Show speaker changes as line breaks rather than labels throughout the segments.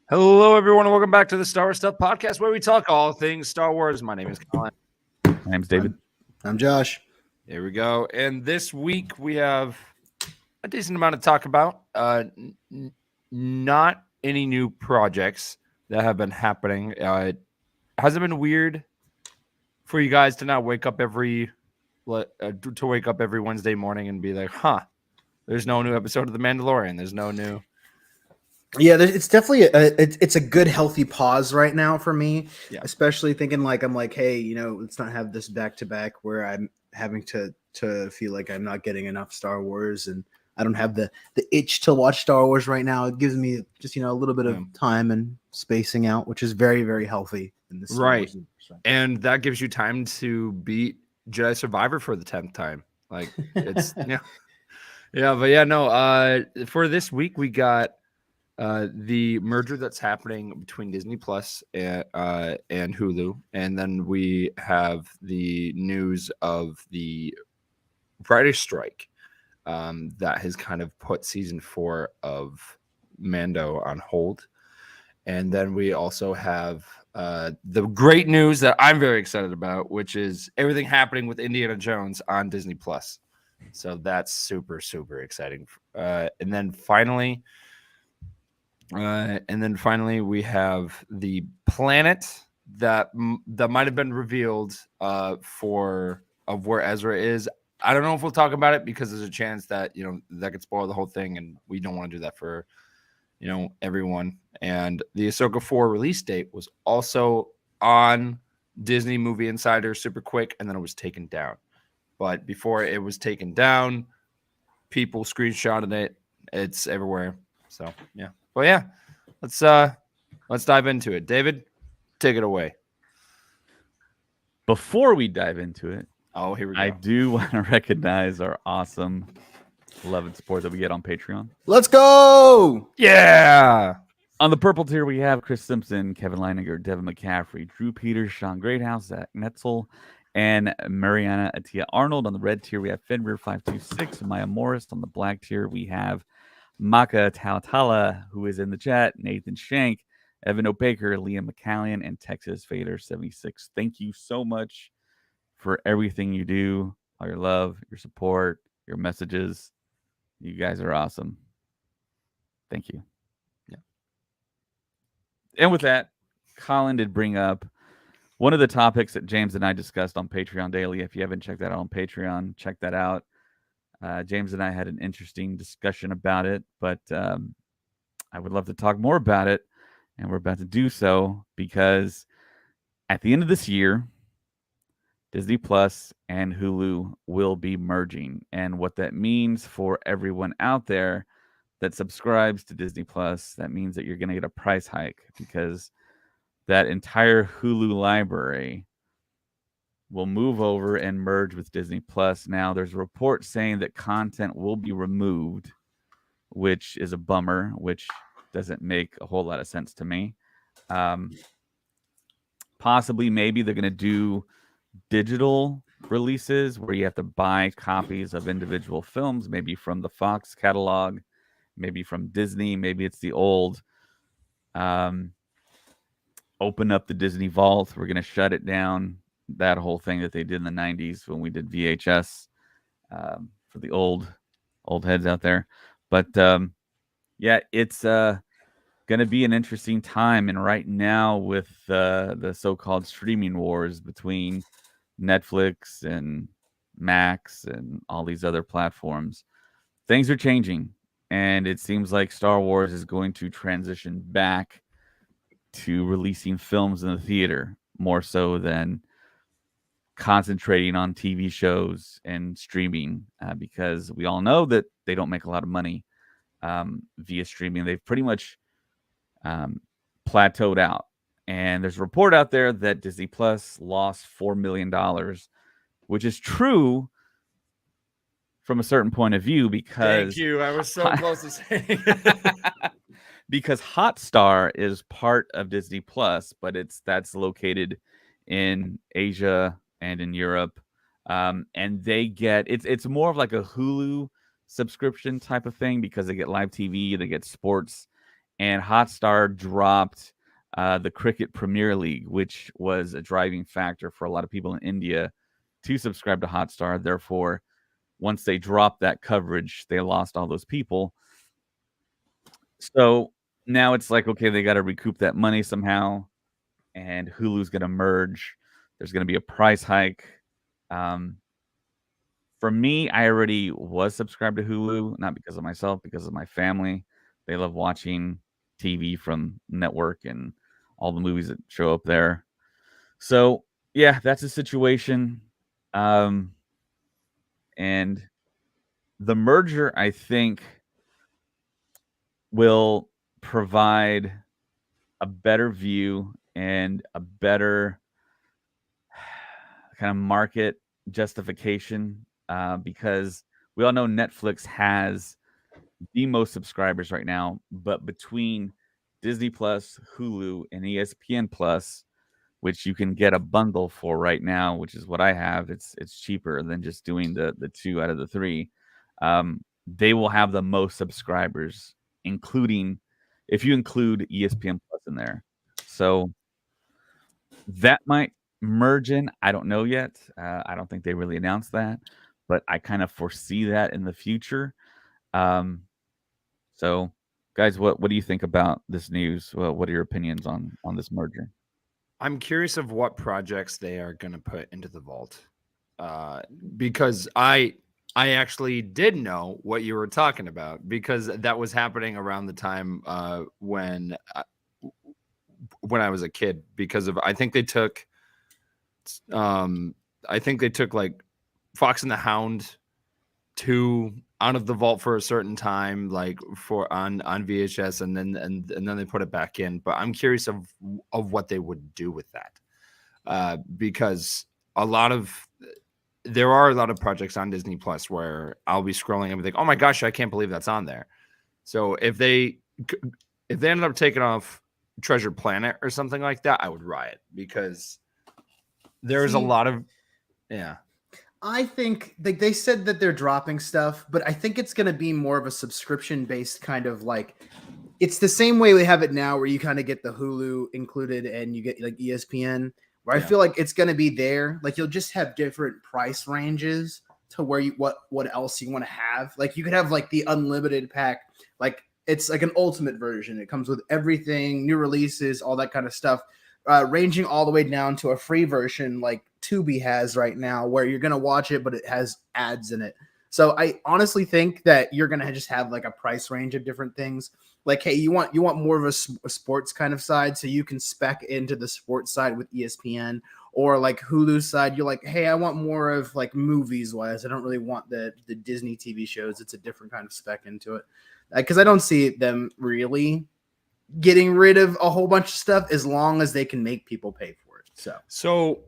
Hello, everyone, and welcome back to the Star Wars Stuff Podcast, where we talk all things Star Wars. My name is Colin.
My name's David.
I'm Josh.
Here we go. And this week we have a decent amount to talk about. Not any new projects that have been happening. Has it been weird for you guys to not wake up every Wednesday morning and be like, there's no new episode of The Mandalorian. There's no new.
Yeah, it's definitely it's a good healthy pause right now for me.
Yeah.
Especially thinking I'm like, hey, let's not have this back to back where I'm having to feel like I'm not getting enough Star Wars and I don't have the itch to watch Star Wars right now. It gives me just a little bit of time and spacing out, which is very, very healthy in this.
Right, and that gives you time to beat Jedi Survivor for the 10th time. Like it's for this week we got the merger that's happening between Disney Plus and Hulu, and then we have the news of the writer's strike that has kind of put season 4 of Mando on hold. And then we also have the great news that I'm very excited about, which is everything happening with Indiana Jones on Disney Plus. So that's super, super exciting. And then finally, we have the planet that might have been revealed of where Ezra is. I don't know if we'll talk about it because there's a chance that that could spoil the whole thing, and we don't want to do that for everyone. And the Ahsoka 4 release date was also on Disney Movie Insider super quick, and then it was taken down. But before it was taken down, people screenshotted it. It's everywhere. So yeah. Well, yeah. Let's dive into it. David, take it away.
Before we dive into it,
here we go.
I do want to recognize our awesome love and support that we get on Patreon.
Let's go!
Yeah!
On the purple tier, we have Chris Simpson, Kevin Leininger, Devin McCaffrey, Drew Peters, Sean Greathouse, Zach Netzel, and Mariana Atia Arnold. On the red tier, we have Fenrir526 and Maya Morris. On the black tier, we have Maka Tautala, who is in the chat, Nathan Shank, Evan O'Baker, Liam McCallion, and Texas Vader 76. Thank you so much for everything you do, all your love, your support, your messages. You guys are awesome. Thank you.
Yeah.
And with that, Colin did bring up one of the topics that James and I discussed on Patreon Daily. If you haven't checked that out on Patreon, check that out. James and I had an interesting discussion about it, but I would love to talk more about it, and we're about to do so because at the end of this year, Disney Plus and Hulu will be merging, and what that means for everyone out there that subscribes to Disney Plus, that means that you're going to get a price hike because that entire Hulu library will move over and merge with Disney Plus. Now, there's a report saying that content will be removed, which is a bummer, which doesn't make a whole lot of sense to me. Possibly, maybe they're going to do digital releases where you have to buy copies of individual films, maybe from the Fox catalog, maybe from Disney, maybe it's the old open up the Disney vault. We're going to shut it down. That whole thing that they did in the 90s when we did VHS for the old heads out there. But yeah, it's going to be an interesting time. And right now with the so-called streaming wars between Netflix and Max and all these other platforms, things are changing. And it seems like Star Wars is going to transition back to releasing films in the theater more so than concentrating on TV shows and streaming because we all know that they don't make a lot of money via streaming. They've pretty much plateaued out. And there's a report out there that Disney Plus lost $4 million, which is true from a certain point of view because...
Thank you. I was so close to saying it.
Because Hotstar is part of Disney Plus, but that's located in Asia and in Europe. And they get... It's more of like a Hulu subscription type of thing because they get live TV, they get sports, and Hotstar dropped the Cricket Premier League, which was a driving factor for a lot of people in India to subscribe to Hotstar. Therefore, once they dropped that coverage, they lost all those people. So now it's like, okay, they got to recoup that money somehow, and Hulu's going to merge. There's going to be a price hike. For me, I already was subscribed to Hulu, not because of myself, because of my family. They love watching TV from network and all the movies that show up there. So yeah, that's a situation. And the merger, I think, will provide a better view and a better kind of market justification because we all know Netflix has the most subscribers right now, but between Disney Plus, Hulu, and ESPN Plus, which you can get a bundle for right now, which is what I have. It's cheaper than just doing the 2 out of the 3. They will have the most subscribers, including if you include ESPN Plus in there. So that might merge in. I don't know yet. I don't think they really announced that, but I kind of foresee that in the future. So, guys, what do you think about this news? Well, what are your opinions on this merger?
I'm curious of what projects they are going to put into the vault, because I actually did know what you were talking about because that was happening around the time when I was a kid. Because of I think they took like Fox and the Hound 2 out of the vault for a certain time, like for on VHS, and then they put it back in. But I'm curious of what they would do with that, because there are a lot of projects on Disney Plus where I'll be scrolling and be like, oh my gosh, I can't believe that's on there. So if they ended up taking off Treasure Planet or something like that, I would riot because there's a lot of
I think they said that they're dropping stuff, but I think it's going to be more of a subscription based kind of like it's the same way we have it now where you kind of get the Hulu included and you get like ESPN, where I feel like it's going to be there. Like you'll just have different price ranges to where you what else you want to have. Like you could have like the unlimited pack, like it's like an ultimate version. It comes with everything, new releases, all that kind of stuff. Ranging all the way down to a free version like Tubi has right now, where you're going to watch it, but it has ads in it. So I honestly think that you're going to just have like a price range of different things. Like, hey, you want more of a sports kind of side, so you can spec into the sports side with ESPN, or like Hulu side, you're like, hey, I want more of like movies wise. I don't really want the Disney TV shows. It's a different kind of spec into it. Because I don't see them really getting rid of a whole bunch of stuff as long as they can make people pay for it. So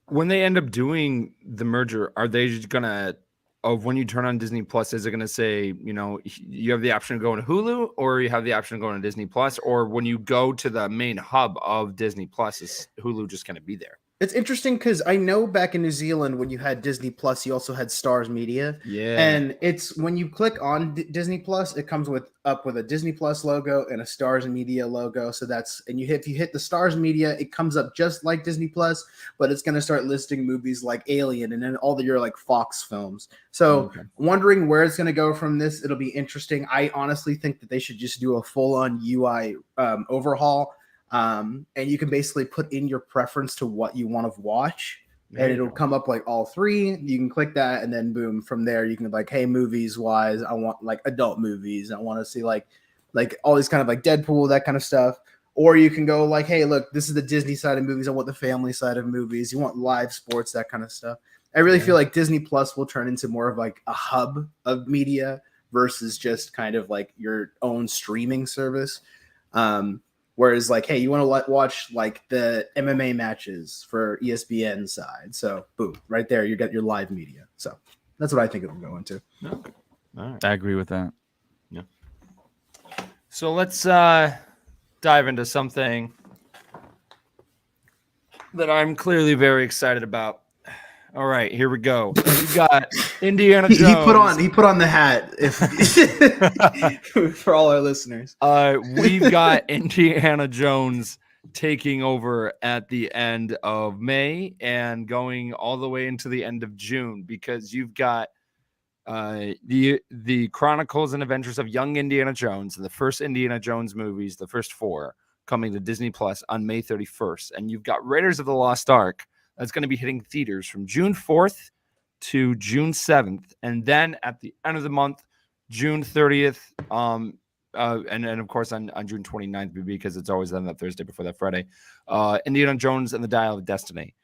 when they end up doing the merger, are they just gonna when you turn on Disney Plus, is it gonna say, you have the option of going to Hulu or you have the option of going to Disney Plus, or when you go to the main hub of Disney Plus, is Hulu just gonna be there?
It's interesting because I know back in New Zealand when you had Disney Plus, you also had Stars Media.
Yeah.
And it's when you click on Disney Plus, it comes with a Disney Plus logo and a Stars Media logo. So if you hit the Stars Media, it comes up just like Disney Plus, but it's going to start listing movies like Alien and then all your like Fox films. So wondering where it's going to go from this. It'll be interesting. I honestly think that they should just do a full on UI overhaul. And you can basically put in your preference to what you want to watch, and it'll come up like all 3. You can click that, and then boom, from there you can like, hey, movies wise, I want like adult movies. I want to see like all these kind of like Deadpool, that kind of stuff. Or you can go like, hey, look, this is the Disney side of movies. I want the family side of movies. You want live sports, that kind of stuff. I really feel like Disney Plus will turn into more of like a hub of media versus just kind of like your own streaming service. Whereas like, hey, you want to watch like the MMA matches for ESPN side. So boom, right there, you got your live media. So that's what I think it will go into.
Okay. All right.
I agree with that.
Yeah. So let's dive into something that I'm clearly very excited about. All right, here we go. We got Indiana
He
Jones.
put on the hat if for all our listeners.
We've got Indiana Jones taking over at the end of May and going all the way into the end of June, because you've got the Chronicles and Adventures of Young Indiana Jones and the first Indiana Jones movies, the first 4, coming to Disney Plus on May 31st. And you've got Raiders of the Lost Ark that's going to be hitting theaters from June 4th to June 7th. And then at the end of the month, June 30th, and then of course on June 29th, because it's always on that Thursday before that Friday, Indiana Jones and the Dial of Destiny.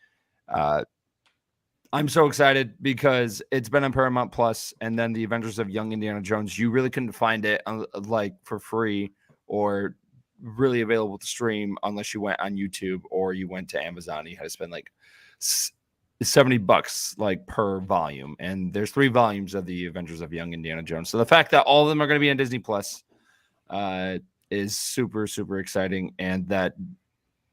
I'm so excited because it's been on Paramount Plus, and then the Adventures of Young Indiana Jones. You really couldn't find it like for free or really available to stream unless you went on YouTube or you went to Amazon. You had to spend like $70 like per volume, and there's 3 volumes of the Adventures of Young Indiana Jones. So the fact that all of them are going to be on Disney Plus is super, super exciting, and that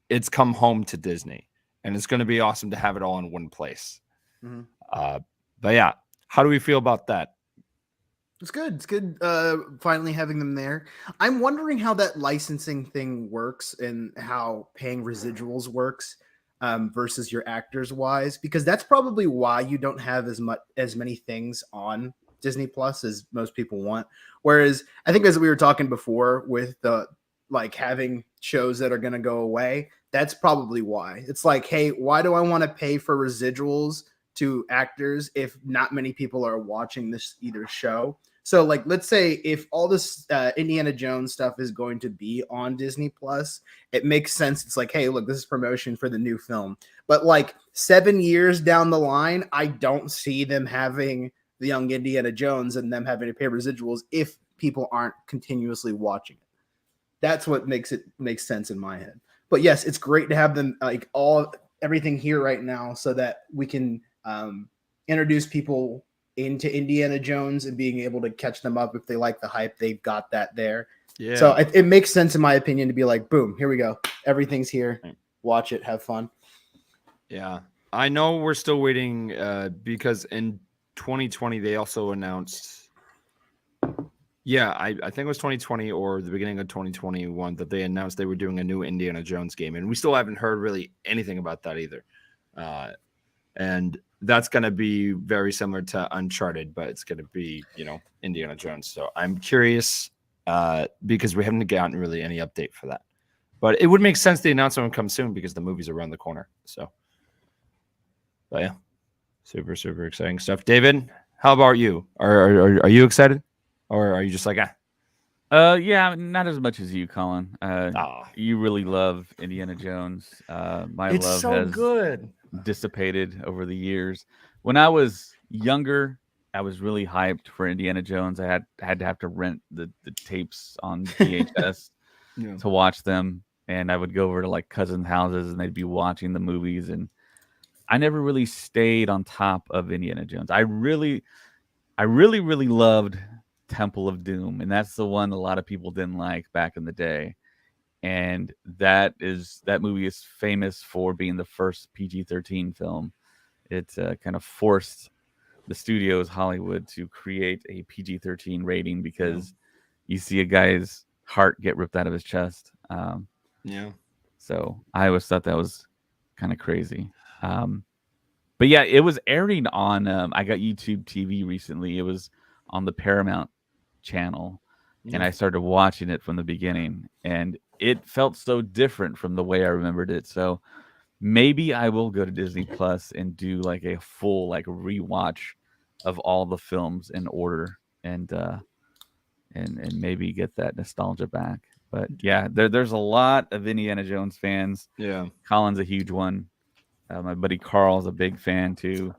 it's come home to Disney, and it's going to be awesome to have it all in one place.
Mm-hmm.
But yeah, how do we feel about that?
It's good. It's good. Finally having them there. I'm wondering how that licensing thing works and how paying residuals works versus your actors wise, because that's probably why you don't have as many things on Disney Plus as most people want. Whereas I think, as we were talking before with the like having shows that are going to go away, that's probably why. It's like, hey, why do I want to pay for residuals to actors if not many people are watching this either show? So like, let's say if all this Indiana Jones stuff is going to be on Disney Plus, it makes sense. It's like, hey, look, this is promotion for the new film. But like 7 years down the line, I don't see them having the Young Indiana Jones and them having to pay residuals if people aren't continuously watching it. That's what makes sense in my head. But yes, it's great to have them like everything here right now so that we can introduce people into Indiana Jones and being able to catch them up if they like the hype. They've got that there.
Yeah.
So it makes sense, in my opinion, to be like, boom, here we go. Everything's here. Watch it. Have fun.
Yeah. I know we're still waiting because in 2020, they also announced, I think it was 2020 or the beginning of 2021 that they announced they were doing a new Indiana Jones game. And we still haven't heard really anything about that either. And that's going to be very similar to Uncharted, but it's going to be, Indiana Jones. So I'm curious because we haven't gotten really any update for that. But it would make sense the announcement would come soon because the movie's around the corner. So, but yeah, super, super exciting stuff. David, how about you? Are you excited? Or are you just like,
Yeah, not as much as you, Colin. You really love Indiana Jones. My
it's
love
so
has
good.
dissipated over the years. When I was younger, I was really hyped for Indiana Jones. I had to have to rent the tapes on VHS to watch them, and I would go over to like cousins' houses and they'd be watching the movies, and I never really stayed on top of Indiana Jones. I really loved Temple of Doom, and that's the one a lot of people didn't like back in the day. And that movie is famous for being the first PG-13 film. It kind of forced the studios, Hollywood, to create a PG-13 rating because you see a guy's heart get ripped out of his chest. So I always thought that was kind of crazy. But yeah, it was airing on. I got YouTube TV recently. It was on the Paramount channel, and I started watching it from the beginning, and it felt so different from the way I remembered it. So maybe I will go to Disney Plus and do like a full like rewatch of all the films in order, and maybe get that nostalgia back. But yeah, there's a lot of Indiana Jones fans.
Yeah,
Colin's a huge one. My buddy Carl's a big fan too.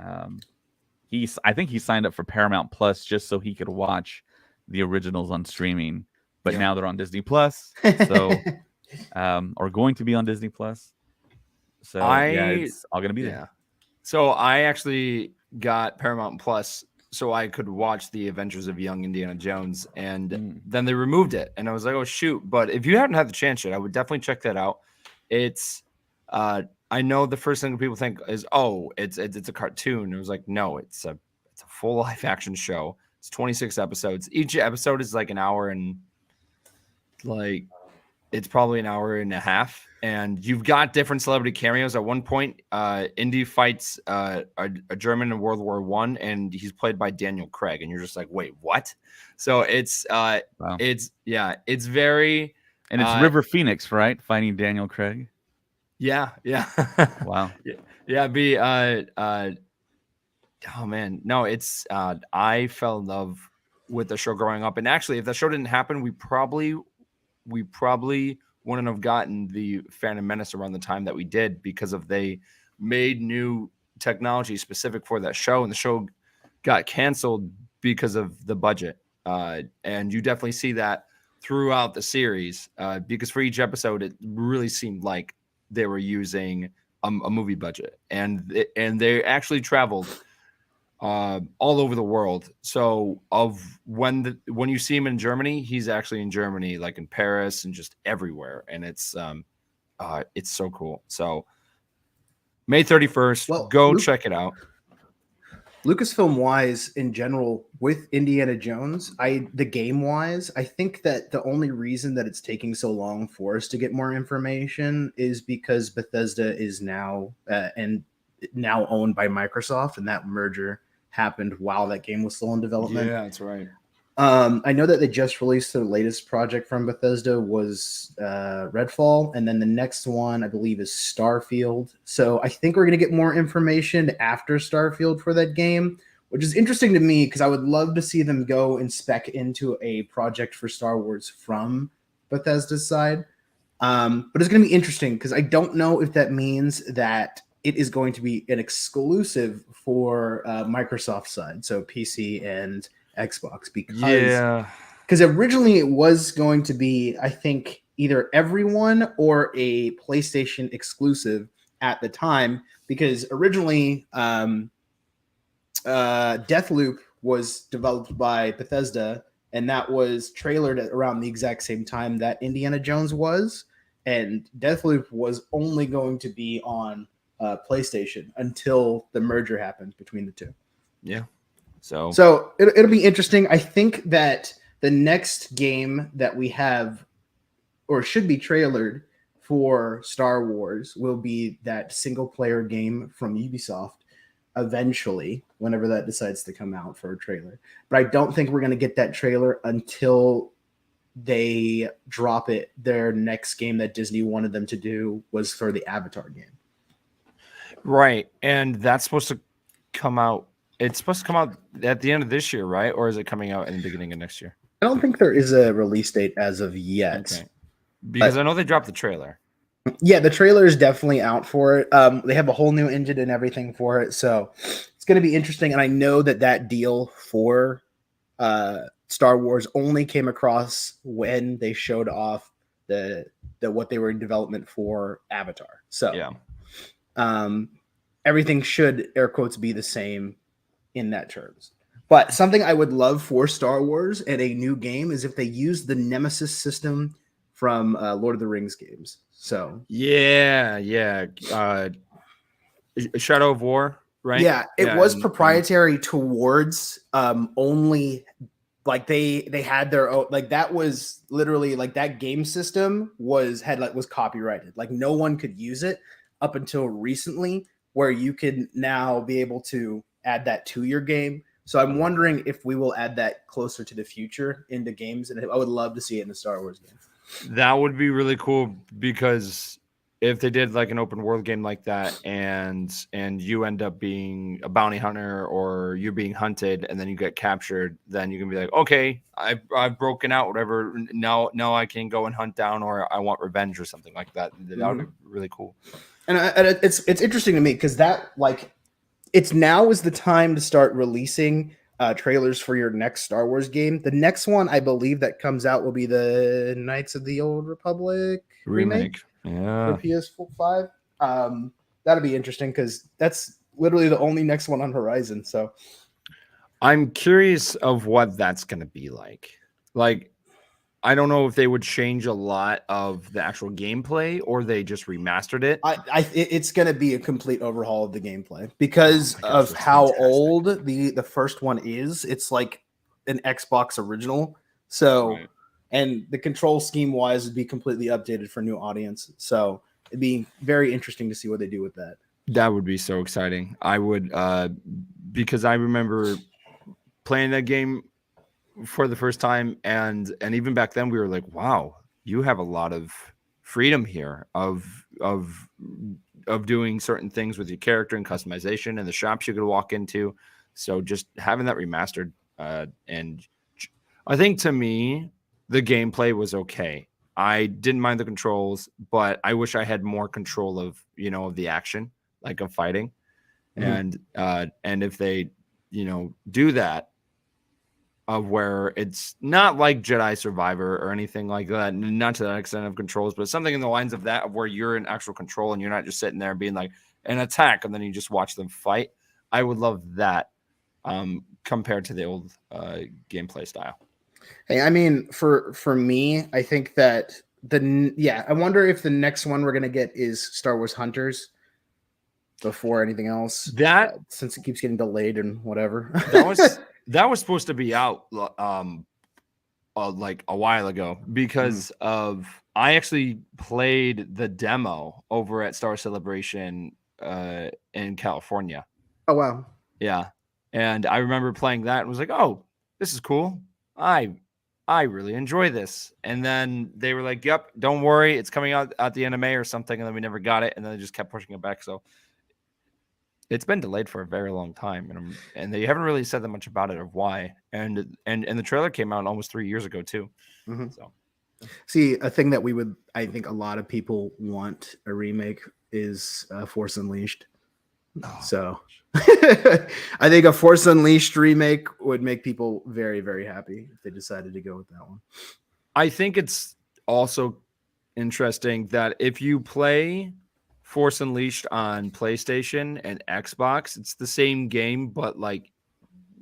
I think he signed up for Paramount Plus just so he could watch the originals on streaming. But now they're on Disney Plus, so or going to be on Disney Plus. So it's all gonna be there.
So I actually got Paramount Plus so I could watch the Adventures of Young Indiana Jones, and then they removed it, and I was like, oh shoot! But if you haven't had the chance yet, I would definitely check that out. It's I know the first thing people think is, oh, it's a cartoon. It was like, no, it's a full live action show. It's 26 episodes. Each episode is like an hour and like it's probably an hour and a half. And you've got different celebrity cameos. At one point, Indy fights a German in World War I, and he's played by Daniel Craig. And you're just like, wait, what? So it's
Wow.
it's very
And it's River Phoenix, right? Fighting Daniel Craig.
yeah.
Wow.
Oh man, no, it's I fell in love with the show growing up, and actually, if that show didn't happen, we probably wouldn't have gotten the Phantom Menace around the time that we did, because of they made new technology specific for that show, and the show got canceled because of the budget. And you definitely see that throughout the series, because for each episode, it really seemed like they were using a movie budget, and they actually traveled all over the world. So when you see him in Germany, he's actually in Germany, like in Paris and just everywhere. And it's so cool. So May 31st,
Well,
go check it out.
Lucasfilm wise in general with Indiana Jones, the game wise, I think that the only reason that it's taking so long for us to get more information is because Bethesda is now now owned by Microsoft, and that merger happened while that game was still in development.
Yeah, that's right.
I know that they just released their latest project from Bethesda was Redfall, and then the next one I believe is Starfield. So I think we're going to get more information after Starfield for that game, which is interesting to me because I would love to see them go and spec into a project for Star Wars from Bethesda's side. But it's going to be interesting because I don't know if that means that it is going to be an exclusive for Microsoft side, so PC and Xbox, because originally it was going to be, I think, either everyone or a PlayStation exclusive at the time, because originally Deathloop was developed by Bethesda, and that was trailered at around the exact same time that Indiana Jones was, and Deathloop was only going to be on PlayStation until the merger happened between the two.
Yeah.
So it'll be interesting. I think that the next game that we have or should be trailered for Star Wars will be that single player game from Ubisoft eventually, whenever that decides to come out for a trailer. But I don't think we're going to get that trailer until they drop it. Their next game that Disney wanted them to do was for the Avatar game.
Right. And that's supposed to come out. It's supposed to come out at the end of this year, right? Or is it coming out in the beginning of next year?
I don't think there is a release date as of yet.
Okay. Because I know they dropped the trailer.
Yeah, the trailer is definitely out for it. They have a whole new engine and everything for it. So it's going to be interesting. And I know that deal for Star Wars only came across when they showed off the what they were in development for Avatar. So yeah. Everything should, air quotes, be the same in that terms. But something I would love for Star Wars and a new game is if they use the Nemesis system from Lord of the Rings games. So
yeah. Shadow of War, right?
Yeah, it was proprietary towards only, like they had their own, like that was literally like that game system was copyrighted. Like no one could use it up until recently, where you can now be able to add that to your game. So I'm wondering if we will add that closer to the future into games, and I would love to see it in a Star Wars game.
That would be really cool, because if they did like an open world game like that, and you end up being a bounty hunter or you're being hunted and then you get captured, then you can be like, okay, I've broken out, whatever. Now I can go and hunt down, or I want revenge or something like that. That would be really cool.
And it's interesting to me because that, like, it's now is the time to start releasing trailers for your next Star Wars game. The next one, I believe, that comes out will be the Knights of the Old Republic remake.
Yeah,
for PS5. That'll be interesting because that's literally the only next one on horizon. So
I'm curious of what that's going to be like. Like, I don't know if they would change a lot of the actual gameplay or they just remastered it.
It's going to be a complete overhaul of the gameplay because
Oh my gosh,
of
that's
how
fantastic.
old the first one is. It's like an Xbox original. So,
Right.
and the control scheme wise would be completely updated for new audience. So it'd be very interesting to see what they do with that.
That would be so exciting. I would, because I remember playing that game for the first time, and even back then we were like, wow, you have a lot of freedom here of doing certain things with your character and customization and the shops you could walk into. So just having that remastered, and I think to me the gameplay was okay. I didn't mind the controls, but I wish I had more control of of the action, like of fighting.
Mhm.
And if they do that, of where it's not like Jedi Survivor or anything like that, not to that extent of controls, but something in the lines of that, of where you're in actual control and you're not just sitting there being like an attack and then you just watch them fight. I would love that, compared to the old gameplay style.
Hey, I mean, for me, I think that I wonder if the next one we're gonna get is Star Wars Hunters before anything else.
That
Since it keeps getting delayed and whatever.
that was supposed to be out like a while ago because of I actually played the demo over at Star Celebration in California.
Oh wow.
Yeah. And I remember playing that and was like, "Oh, this is cool. I really enjoy this." And then they were like, "Yep, don't worry, it's coming out at the end of May or something." And then we never got it, and then they just kept pushing it back. So it's been delayed for a very long time, and they haven't really said that much about it or why. And the trailer came out almost 3 years ago too.
Mm-hmm.
So
see, a thing that I think a lot of people want a remake is Force Unleashed. So I think a Force Unleashed remake would make people very, very happy if they decided to go with that one.
I think it's also interesting that if you play Force Unleashed on PlayStation and Xbox, it's the same game, but like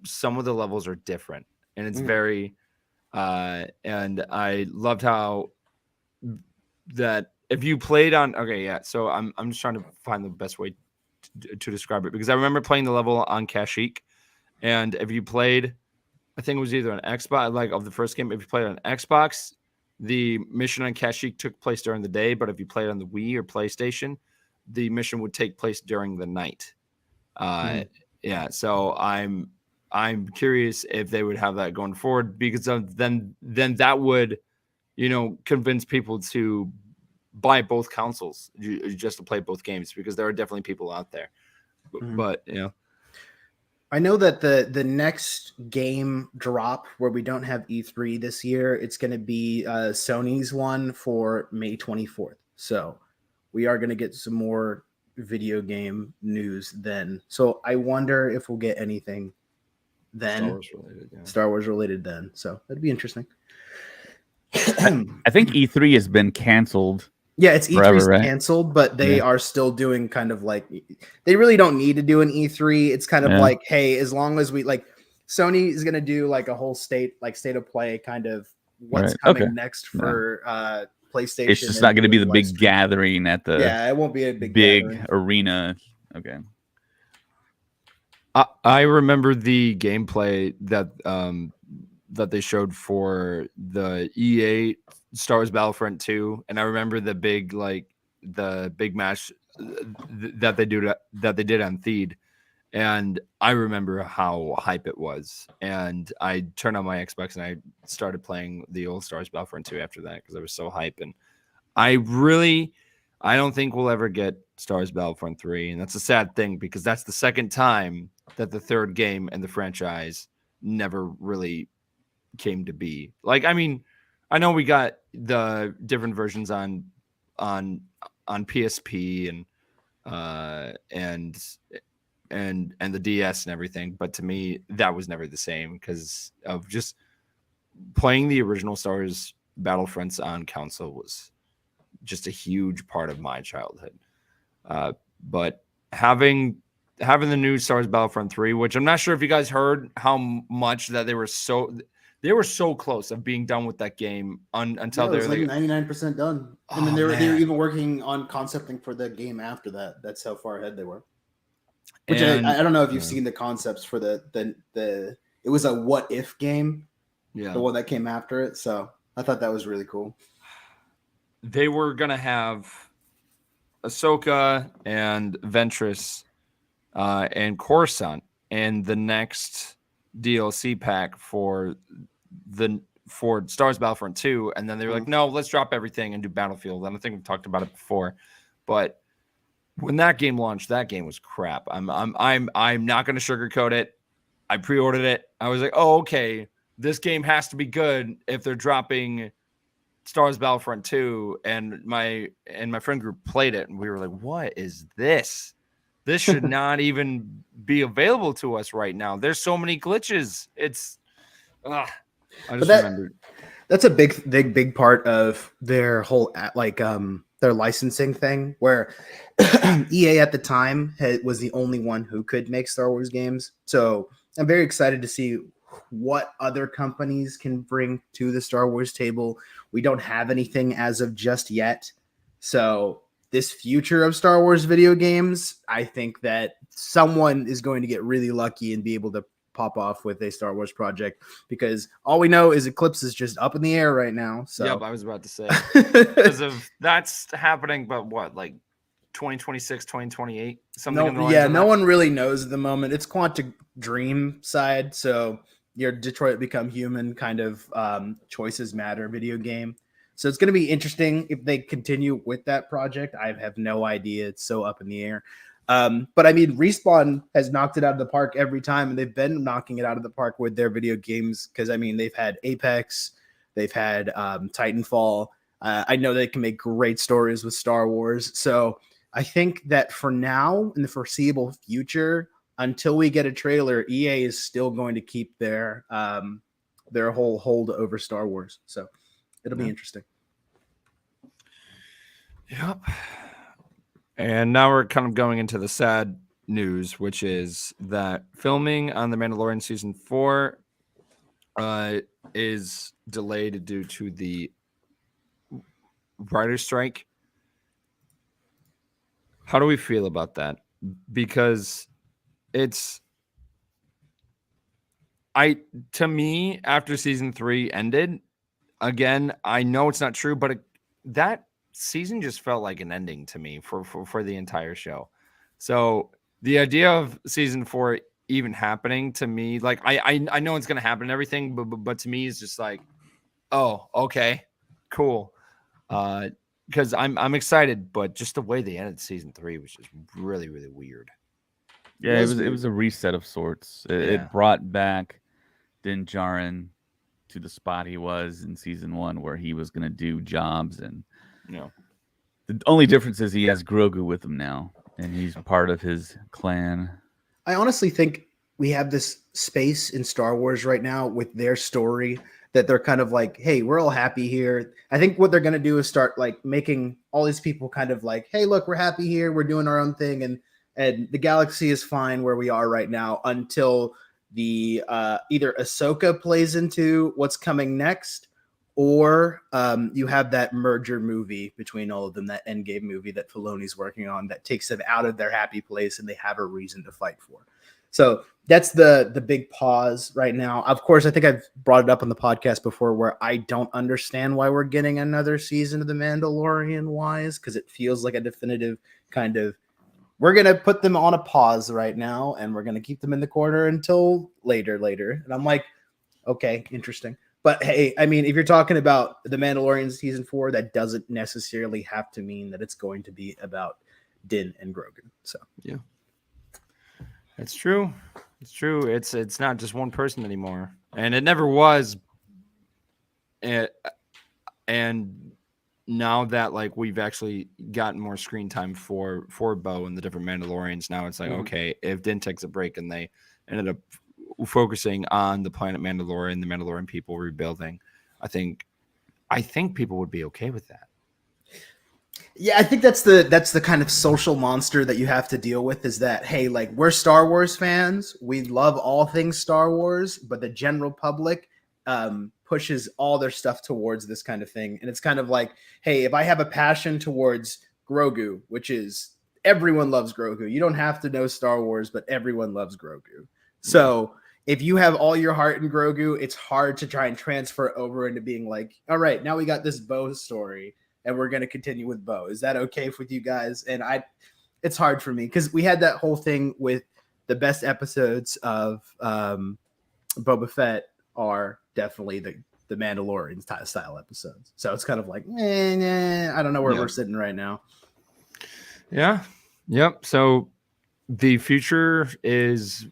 some of the levels are different, and it's very and I loved how that if you played on so I'm just trying to find the best way to describe it, because I remember playing the level on Kashyyyk, and if you played, I think it was either an Xbox, like of the first game, if you played on Xbox, the mission on Kashyyyk took place during the day, but if you played on the Wii or PlayStation, the mission would take place during the night. Yeah, so I'm curious if they would have that going forward, because then that would convince people to buy both consoles just to play both games, because there are definitely people out there. But
I know that the next game drop where we don't have E3 this year, it's going to be Sony's one for May 24th. So we are going to get some more video game news then. So I wonder if we'll get anything then. Star Wars related then. So that'd be interesting.
I think E3 has been canceled.
Yeah, it's
forever,
E3's
right?
canceled, but they are still doing kind of like, they really don't need to do an E3. It's kind of like, hey, as long as we like, Sony is going to do like a whole state of play kind of what's coming next for PlayStation.
It's just not going to be the big gathering at the
it won't be a big
arena. Okay.
I remember the gameplay that that they showed for the EA Star Wars Battlefront 2, and I remember the big match that they did on Theed, and I remember how hype it was. And I turned on my Xbox and I started playing the old Star Wars Battlefront 2 after that, because I was so hype. And I don't think we'll ever get Star Wars Battlefront 3, and that's a sad thing, because that's the second time that the third game in the franchise never really came to be. Like, I mean, I know we got the different versions on PSP and the DS and everything, but to me that was never the same, because of just playing the original Star Wars Battlefronts on console was just a huge part of my childhood. But having the new Star Wars Battlefront 3, which I'm not sure if you guys heard how much that they were They were so close of being done with that game until
it
they
was
were
like
like,
99% done. And then
oh,
they were
man.
even working on concepting for the game after that. That's how far ahead they were. Which
And
I don't know if you've
yeah.
seen the concepts for the it was a what if game,
Yeah.
the one that came after it. So I thought that was really cool.
They were gonna have Ahsoka and Ventress and Coruscant in the next DLC pack for Star Wars Battlefront 2, and then they were like, no, let's drop everything and do Battlefield. And I think we've talked about it before, but when that game launched, that game was crap. I'm not going to sugarcoat it. I pre-ordered it. I was like, oh, okay, this game has to be good if they're dropping Star Wars Battlefront 2. And my friend group played it, and we were like, what is this? This should not even be available to us right now. There's so many glitches. It's I just remembered.
That's a big part of their whole their licensing thing, where EA at the time was the only one who could make Star Wars games. So I'm very excited to see what other companies can bring to the Star Wars table. We don't have anything as of just yet. So this future of Star Wars video games, I think that someone is going to get really lucky and be able to pop off with a Star Wars project, because all we know is Eclipse is just up in the air right now. So
yep, I was about to say, because of that's happening, but what, like 2026, 2028, something.
No one really knows at the moment. It's Quantic Dream side, so your Detroit Become Human kind of choices matter video game. So it's going to be interesting if they continue with that project. I have no idea. It's so up in the air. But I mean, Respawn has knocked it out of the park every time, and they've been knocking it out of the park with their video games. Because I mean, they've had Apex, they've had Titanfall. I know they can make great stories with Star Wars. So I think that for now, in the foreseeable future, until we get a trailer, EA is still going to keep their whole hold over Star Wars. So it'll be interesting.
Yep. And now we're kind of going into the sad news, which is that filming on The Mandalorian Season 4 is delayed due to the writer's strike. How do we feel about that? Because to me, after Season 3 ended, again, I know it's not true, but that season just felt like an ending to me for the entire show. So the idea of Season 4 even happening, to me, like I know it's gonna happen and everything, but to me it's just like, oh, okay, cool. Because I'm excited, but just the way they ended Season 3 was just really, really weird.
Yeah, it was a reset of sorts. It brought back Din Djarin to the spot he was in Season 1, where he was going to do jobs, and the only difference is he has Grogu with him now, and he's part of his clan.
I honestly think we have this space in Star Wars right now with their story that they're kind of like, hey, we're all happy here. I think what they're going to do is start like making all these people kind of like, hey, look, we're happy here, we're doing our own thing, and the galaxy is fine where we are right now, until the either Ahsoka plays into what's coming next, or you have that merger movie between all of them, that Endgame movie that Filoni's working on, that takes them out of their happy place and they have a reason to fight for. So that's the big pause right now. Of course, I think I've brought it up on the podcast before, where I don't understand why we're getting another season of The Mandalorian wise, because it feels like a definitive kind of, we're going to put them on a pause right now, and we're going to keep them in the corner until later. And I'm like, okay, interesting. But hey, I mean, if you're talking about The Mandalorian Season 4, that doesn't necessarily have to mean that it's going to be about Din and Grogu. So
yeah, it's true. It's true. It's not just one person anymore, and it never was. And now that like we've actually gotten more screen time for Bo and the different Mandalorians, now it's like, okay, if Din takes a break and they ended up focusing on the planet Mandalorian, the Mandalorian people rebuilding, I think people would be okay with that.
Yeah, I think that's the kind of social monster that you have to deal with, is that, hey, like, we're Star Wars fans, we love all things Star Wars, but the general public pushes all their stuff towards this kind of thing. And it's kind of like, hey, if I have a passion towards Grogu, which is everyone loves Grogu. You don't have to know Star Wars, but everyone loves Grogu. So if you have all your heart in Grogu, it's hard to try and transfer over into being like, all right, now we got this Bo story and we're going to continue with Bo. Is that okay with you guys? And it's hard for me because we had that whole thing with the best episodes of Boba Fett are definitely the Mandalorian style episodes. So it's kind of like, I don't know where we're sitting right now.
Yeah. Yep. So the future is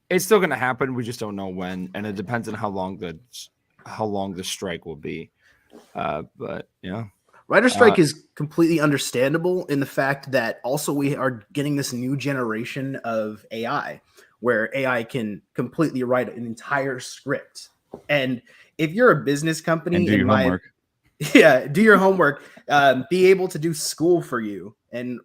it's still going to happen. We just don't know when, and it depends on how long the strike will be. But yeah.
Writer strike is completely understandable in the fact that also we are getting this new generation of AI where AI can completely write an entire script. And if you're a business company,
and do your homework.
Do your homework, be able to do school for you and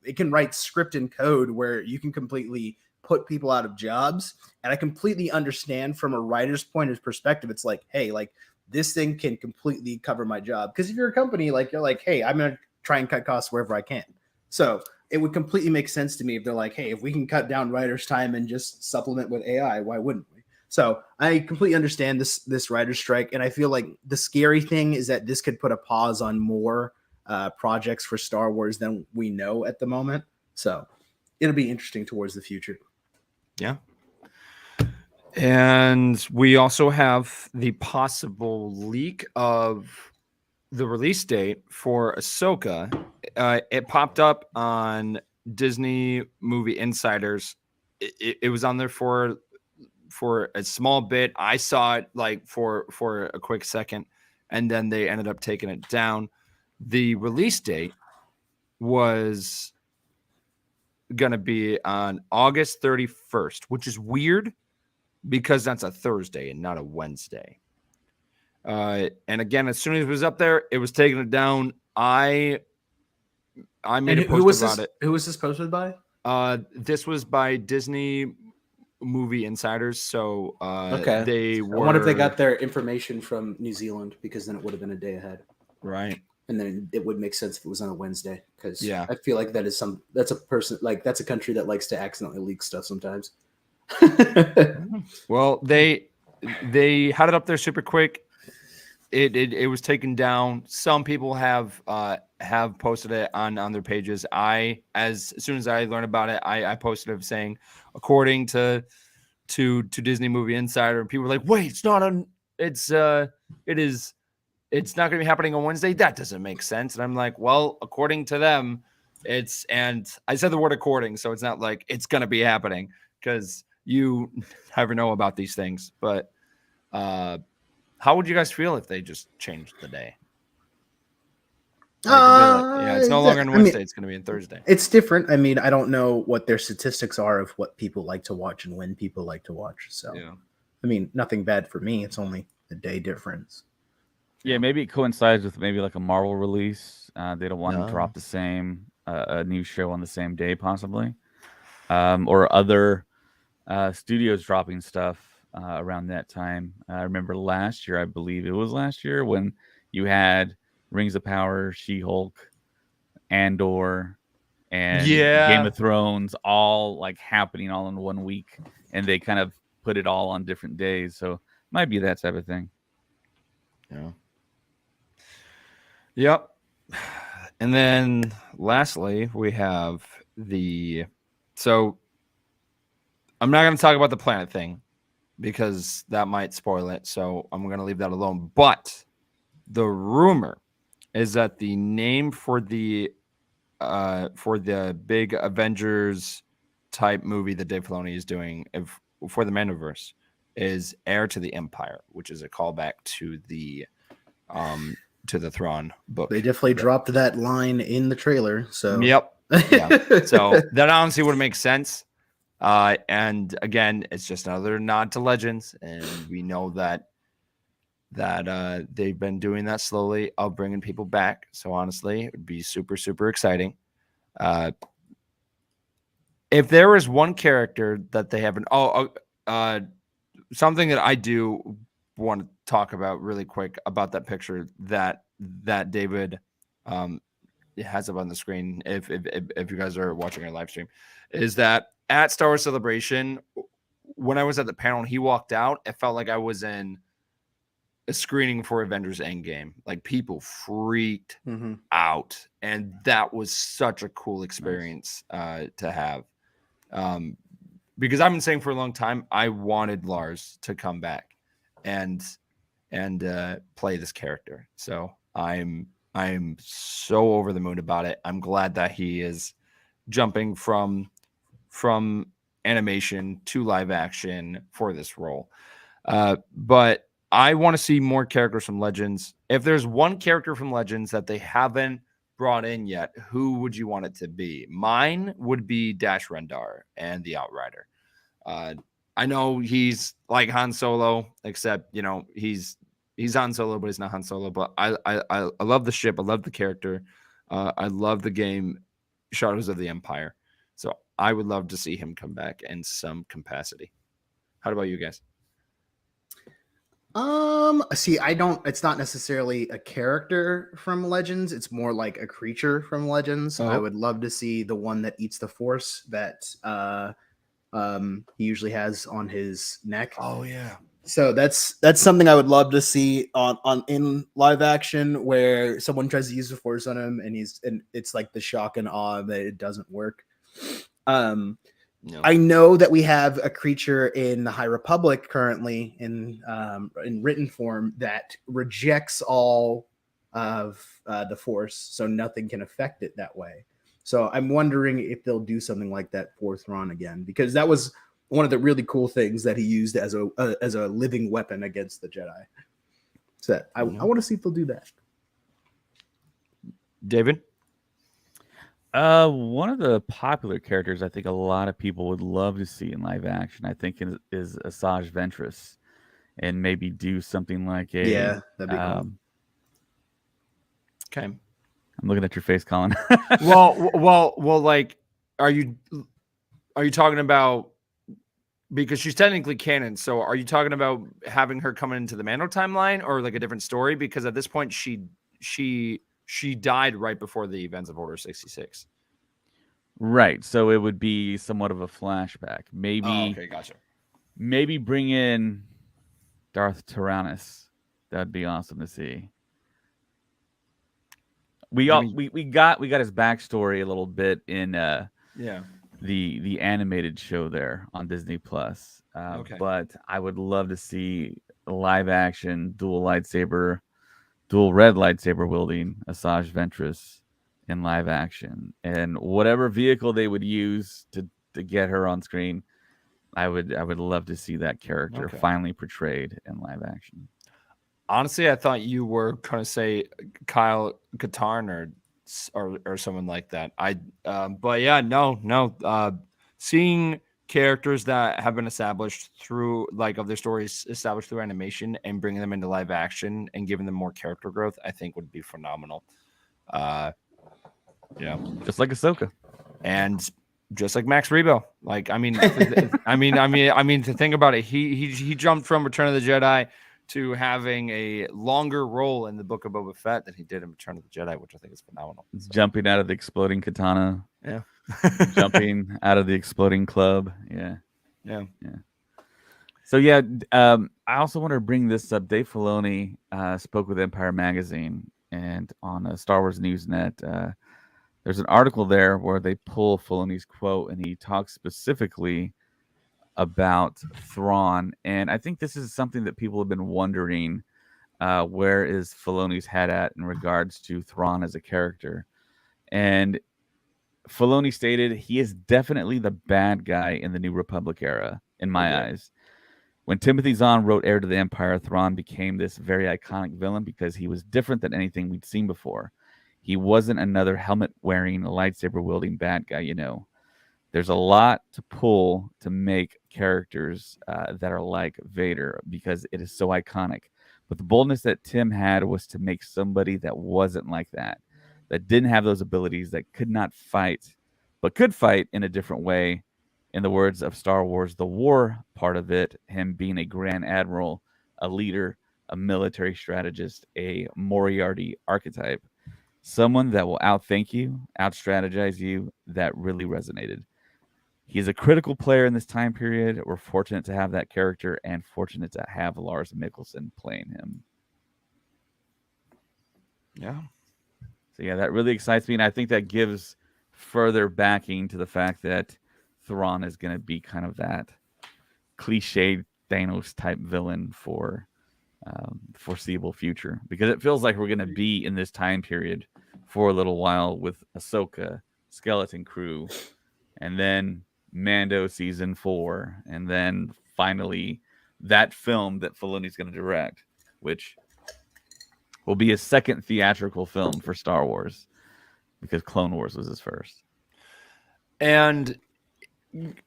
it can write script and code where you can completely put people out of jobs. And I completely understand from a writer's point of perspective. It's like, hey, like, this thing can completely cover my job. Because if you're a company, like you're like, hey, I'm going to try and cut costs wherever I can. So it would completely make sense to me if they're like, hey, if we can cut down writer's time and just supplement with AI, why wouldn't we? So I completely understand this writer's strike. And I feel like the scary thing is that this could put a pause on more projects for Star Wars than we know at the moment. So it'll be interesting towards the future.
Yeah. And we also have the possible leak of the release date for Ahsoka. It popped up on Disney Movie Insiders. It was on there for a small bit. I saw it like for a quick second, and then they ended up taking it down. The release date was going to be on August 31st, which is weird because that's a Thursday and not a Wednesday. And again, as soon as it was up there, it was taking it down. I made a post about it.
Who was this posted by?
This was by Disney Movie Insiders. So
okay.
They were.
I wonder if they got their information from New Zealand, because then it would have been a day ahead.
Right.
And then it would make sense if it was on a Wednesday, because
I
feel like that's a country that likes to accidentally leak stuff sometimes.
Well, they had it up there super quick. It was taken down. Some people have posted it on their pages. As soon as I learned about it, I posted it saying, according to Disney Movie Insider, and people were like, wait, it's not going to be happening on Wednesday. That doesn't make sense. And I'm like, well, according to them, and I said the word according, so it's not like it's going to be happening, because you never know about these things. But how would you guys feel if they just changed the day? It's no longer on Wednesday. It's going to be on Thursday.
It's different. I mean, I don't know what their statistics are of what people like to watch and when people like to watch. So, I mean, nothing bad for me. It's only a day difference.
Yeah, maybe it coincides with maybe like a Marvel release. They don't want to drop the same a new show on the same day, possibly, or other studios dropping stuff around that time. I remember last year, I believe it was last year, when you had Rings of Power, She-Hulk, Andor, and Game of Thrones all like happening all in 1 week, and they kind of put it all on different days. So it might be that type of thing.
Yeah. Yep. And then lastly, we have so I'm not going to talk about the planet thing because that might spoil it. So I'm going to leave that alone. But the rumor is that the name for the big Avengers type movie that Dave Filoni is doing for the Mandoverse is Heir to the Empire, which is a callback to the Thrawn book.
They definitely dropped that line in the trailer. So
yep. Yeah. So that honestly would make sense. And again, it's just another nod to Legends, and we know that they've been doing that slowly of bringing people back. So honestly, it would be super, super exciting. If there is one character that they haven't, something that I do want to talk about really quick about that picture that David has up on the screen. If you guys are watching our live stream, is that at Star Wars Celebration when I was at the panel and he walked out, it felt like I was in a screening for Avengers Endgame. Like people freaked out, and that was such a cool experience to have. Because I've been saying for a long time I wanted Lars to come back and play this character. So I'm so over the moon about it. I'm glad that he is jumping from animation to live action for this role. But I want to see more characters from Legends. If there's one character from Legends that they haven't brought in yet, who would you want it to be? Mine would be Dash Rendar and the Outrider. I know he's like Han Solo, except he's Han Solo, but he's not Han Solo. But I love the ship. I love the character. I love the game Shadows of the Empire. So I would love to see him come back in some capacity. How about you guys?
See, it's not necessarily a character from Legends. It's more like a creature from Legends. I would love to see the one that eats the Force that he usually has on his neck.
Oh yeah.
So that's something I would love to see on in live action, where someone tries to use the Force on him and it's like the shock and awe that it doesn't work. No. I know that we have a creature in the High Republic currently in written form that rejects all of the Force, so nothing can affect it that way. So I'm wondering if they'll do something like that for Thrawn again, because that was one of the really cool things that he used as a living weapon against the Jedi. So I want to see if they'll do that.
David?
One of the popular characters I think a lot of people would love to see in live action, I think, is Asajj Ventress, and maybe do something like
that'd be cool.
Okay.
I'm looking at your face, Colin.
well, like, are you talking about, because she's technically canon, so are you talking about having her coming into the Mando timeline or like a different story? Because at this point she died right before the events of Order 66.
Right. So it would be somewhat of a flashback. Maybe.
Oh, okay, gotcha.
Maybe bring in Darth Tyrannus. That'd be awesome to see. We got his backstory a little bit in the animated show there on Disney Plus. But I would love to see live action dual red lightsaber wielding Asajj Ventress in live action, and whatever vehicle they would use to get her on screen, I would love to see that character finally portrayed in live action.
Honestly, I thought you were going to say Kyle Katarn or someone like that. But yeah, no. Seeing characters that have been established through, like, of their stories established through animation and bringing them into live action and giving them more character growth, I think would be phenomenal.
Just like Ahsoka,
and just like Max Rebo. Like, I mean, to think about it, he jumped from Return of the Jedi to having a longer role in the Book of Boba Fett than he did in Return of the Jedi, which I think is phenomenal.
Jumping out of the exploding katana.
Yeah.
Jumping out of the exploding club. Yeah. So I also want to bring this up. Dave Filoni spoke with Empire Magazine, and on Star Wars Newsnet, there's an article there where they pull Filoni's quote, and he talks specifically about Thrawn. And I think this is something that people have been wondering, where is Filoni's head at in regards to Thrawn as a character. And Filoni stated he is definitely the bad guy in the New Republic era, in my eyes. When Timothy Zahn wrote Heir to the Empire, Thrawn became this very iconic villain because he was different than anything we'd seen before. He wasn't another helmet-wearing, lightsaber-wielding bad guy, There's a lot to pull to make characters that are like Vader because it is so iconic. But the boldness that Tim had was to make somebody that wasn't like that didn't have those abilities, that could not fight, but could fight in a different way, In the words of Star Wars, the war part of it, him being a Grand Admiral, a leader, a military strategist, a Moriarty archetype, someone that will outthink you, out-strategize you, that really resonated. He's a critical player in this time period. We're fortunate to have that character and fortunate to have Lars Mikkelsen playing him.
Yeah.
So yeah, that really excites me, and I think that gives further backing to the fact that Thrawn is going to be kind of that cliched Thanos type villain for foreseeable future, because it feels like we're going to be in this time period for a little while with Ahsoka, Skeleton Crew, and then Mando season 4, and then finally that film that Filoni's going to direct, which will be his second theatrical film for Star Wars, because Clone Wars was his first.
And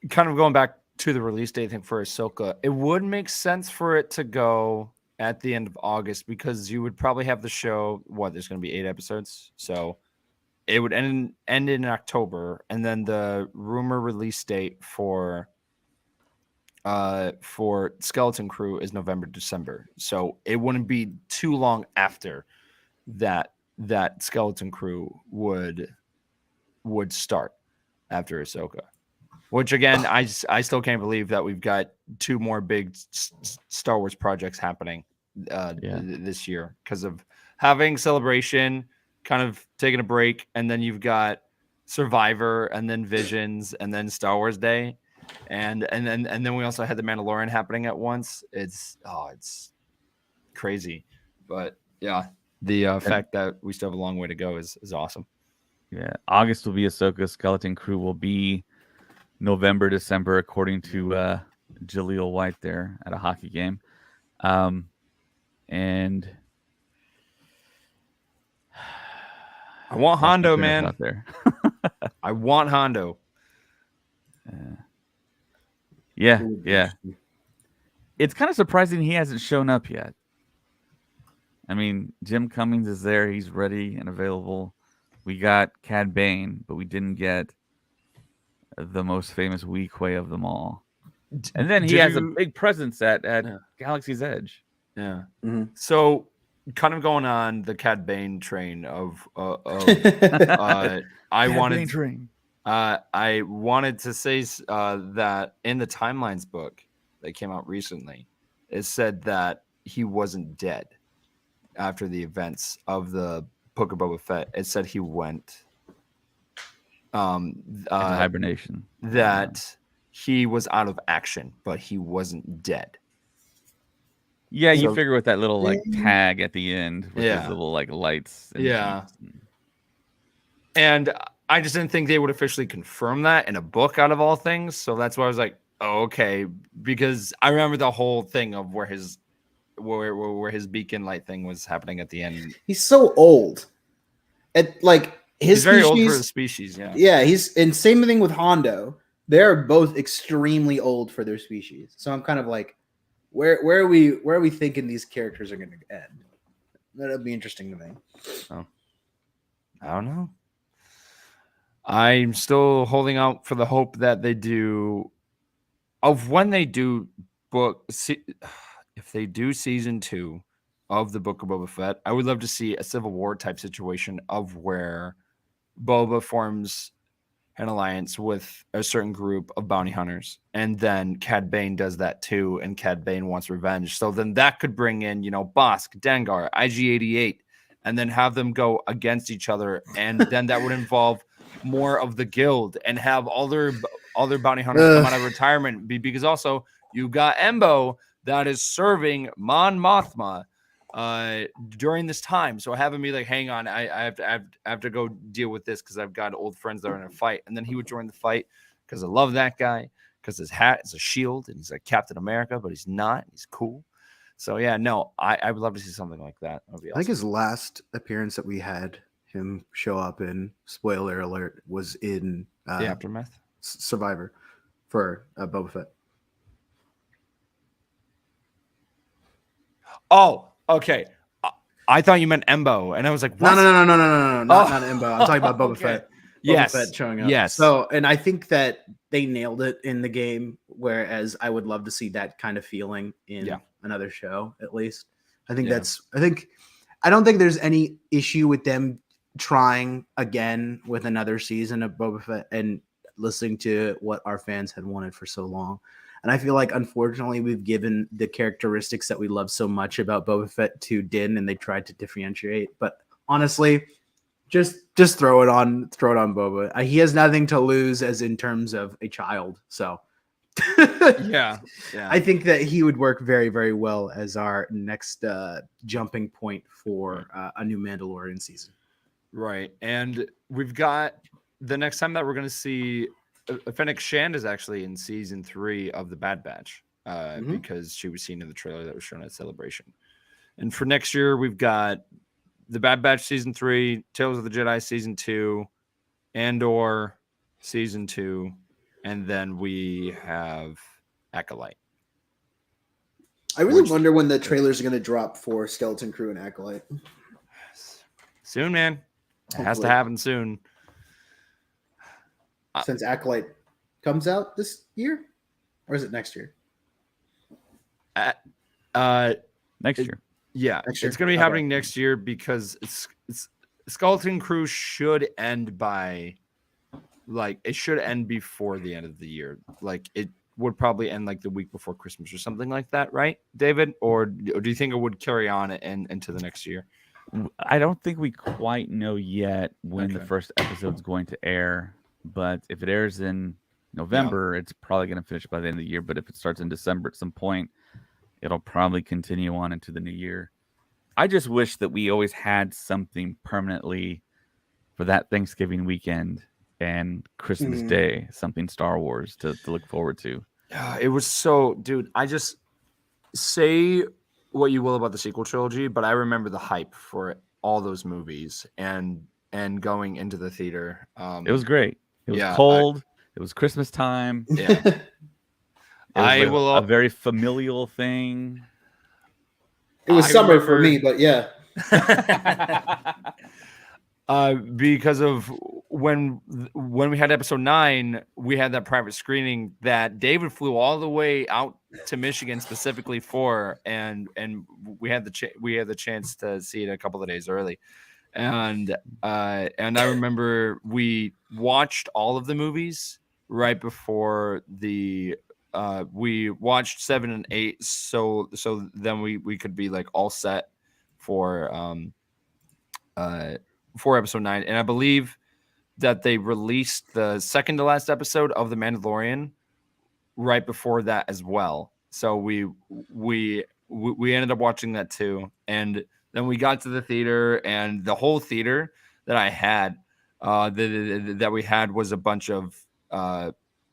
kind of going back to the release date thing for Ahsoka, it would make sense for it to go at the end of August, because you would probably have the show. There's going to be 8 episodes, so it would end in October, and then the rumor release date for Skeleton Crew is November, December. So it wouldn't be too long after that Skeleton Crew would start after Ahsoka. Which again, I still can't believe that we've got 2 more big Star Wars projects happening this year, because of having Celebration kind of taking a break, and then you've got Survivor, and then Visions, and then Star Wars Day, and then we also had the Mandalorian happening at once. It's crazy, but yeah, the fact that we still have a long way to go is awesome.
Yeah, August will be Ahsoka. Skeleton Crew will be November, December, according to Jaleel White there at a hockey game. And
I want Hondo, man.
Out there.
I want Hondo.
Yeah. It's kind of surprising he hasn't shown up yet. I mean, Jim Cummings is there. He's ready and available. We got Cad Bane, but we didn't get the most famous Weequay of them all. And then he has a big presence at Galaxy's Edge.
Yeah.
Mm-hmm.
So, kind of going on the Cad Bane train of I wanted to say that in the Timelines book that came out recently, it said that he wasn't dead after the events of the Book of Boba Fett. It said he went
into hibernation.
That he was out of action, but he wasn't dead.
Yeah, you figure with that little like tag at the end with those little like lights.
And I just didn't think they would officially confirm that in a book out of all things. So that's why I was like, oh, okay. Because I remember the whole thing of where his beacon light thing was happening at the end.
He's so old. He's
very old for the species.
Yeah. He's and same thing with Hondo. They're both extremely old for their species. So I'm kind of like, where are we thinking these characters are going to end? That'll be interesting to me.
Oh, I don't know. I'm still holding out for the hope that they do. Of when they do if they do season 2 of the Book of Boba Fett, I would love to see a Civil War type situation of where Boba forms an alliance with a certain group of bounty hunters, and then Cad Bane does that too, and Cad Bane wants revenge. So then that could bring in, Bossk, Dengar, IG-88, and then have them go against each other, and then that would involve more of the guild and have all their bounty hunters come out of retirement. Because also you got Embo that is serving Mon Mothma during this time. So having me like, hang on, I have to go deal with this because I've got old friends that are in a fight. And then he would join the fight because I love that guy, because his hat is a shield and he's like Captain America, but he's not. He's cool. So yeah, no, I would love to see something like that. That'd be awesome.
I think his last appearance that we had him show up in, spoiler alert, was in
the Aftermath
Survivor for Boba Fett.
Oh, okay. I thought you meant Embo, and I was like, what?
No, not Embo. I'm talking about Boba Fett.
Yes.
Fett showing up.
Yes.
So, and I think that they nailed it in the game, whereas I would love to see that kind of feeling in another show, at least. I think I don't think there's any issue with them trying again with another season of Boba Fett and listening to what our fans had wanted for so long. And I feel like, unfortunately, we've given the characteristics that we love so much about Boba Fett to Din, and they tried to differentiate. But honestly, just throw it on Boba. He has nothing to lose, as in terms of a child. So,
yeah.
I think that he would work very, very well as our next jumping point for a new Mandalorian season.
Right, and we've got the next time that we're going to see Fennec Shand is actually in season 3 of the Bad Batch, because she was seen in the trailer that was shown at Celebration. And for next year, we've got the Bad Batch season 3, Tales of the Jedi season 2, Andor season 2, and then we have Acolyte.
I really wonder when the trailers are going to drop for Skeleton Crew and Acolyte.
Soon, man. It has to happen soon.
Since Acolyte comes out this year, or is it next year?
Next year.
Yeah,
next year?
It's going to be happening next year, because it's Skeleton Crew should end by, like, it should end before the end of the year. Like, it would probably end like the week before Christmas or something like that, right, David? Or do you think it would carry on and into the next year?
I don't think we quite know yet when the first episode's going to air, but if it airs in November, it's probably going to finish by the end of the year. But if it starts in December at some point, it'll probably continue on into the new year. I just wish that we always had something permanently for that Thanksgiving weekend and Christmas Day, something Star Wars to look forward to.
It was so, dude, I just say what you will about the sequel trilogy, but I remember the hype for all those movies and going into the theater.
It was great. It was cold. It was Christmas time.
Yeah.
It was a very familial thing.
It was summer for me, but yeah.
Because of when we had episode 9, we had that private screening that David flew all the way out to Michigan specifically for, and we had the chance to see it a couple of days early, and I remember we watched all of the movies right before we watched 7 and 8, so then we could be like all set for episode 9, and I believe that they released the second to last episode of The Mandalorian right before that as well. So we ended up watching that too, and then we got to the theater, and the whole theater that I had that we had was a bunch of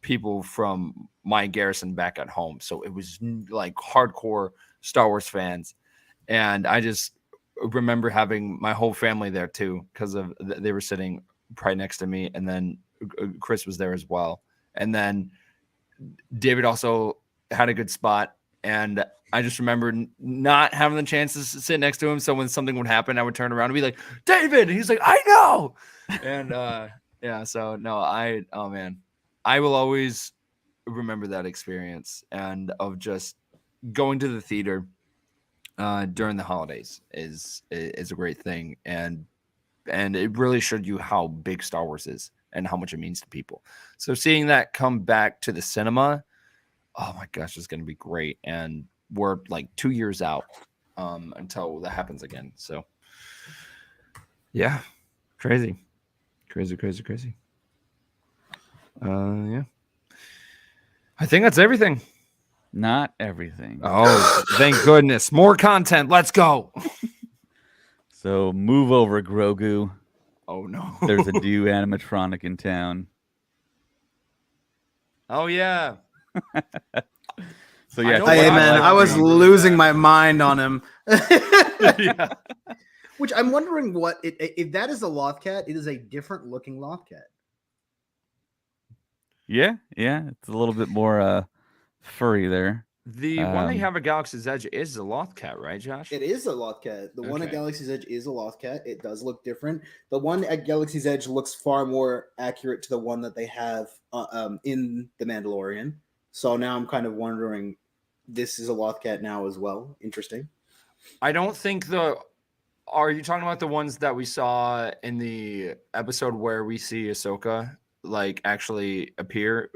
people from my garrison back at home. So it was like hardcore Star Wars fans, and I just remember having my whole family there too, because of they were sitting right next to me, and then Chris was there as well, and then David also had a good spot, and I just remember not having the chance to sit next to him, so when something would happen, I would turn around and be like, David, and he's like, I know. And so no, oh man, I will always remember that experience, and of just going to the theater during the holidays is a great thing, and it really showed you how big Star Wars is and how much it means to people. So seeing that come back to the cinema, oh my gosh, it's going to be great. And we're like 2 years out until that happens again. So yeah, crazy. Yeah, I think that's everything.
Not everything.
Oh, thank goodness. More content. Let's go.
So move over, Grogu.
Oh, no.
There's a new animatronic in town.
Oh, yeah.
So yeah,
Hey, man, I was losing my mind on him.
Yeah.
Which I'm wondering if that is a Lothcat, it is a different looking Lothcat.
Yeah, it's a little bit more furry there.
The one they have at Galaxy's Edge is a Loth cat, right, Josh?
It is a Lothcat. The one at
Okay.
Galaxy's Edge is a Lothcat. It does look different. The one at Galaxy's Edge looks far more accurate to the one that they have in The Mandalorian. So now I'm kind of wondering, this is a Lothcat now as well. Interesting.
I don't think Are you talking about the ones that we saw in the episode where we see Ahsoka like actually appear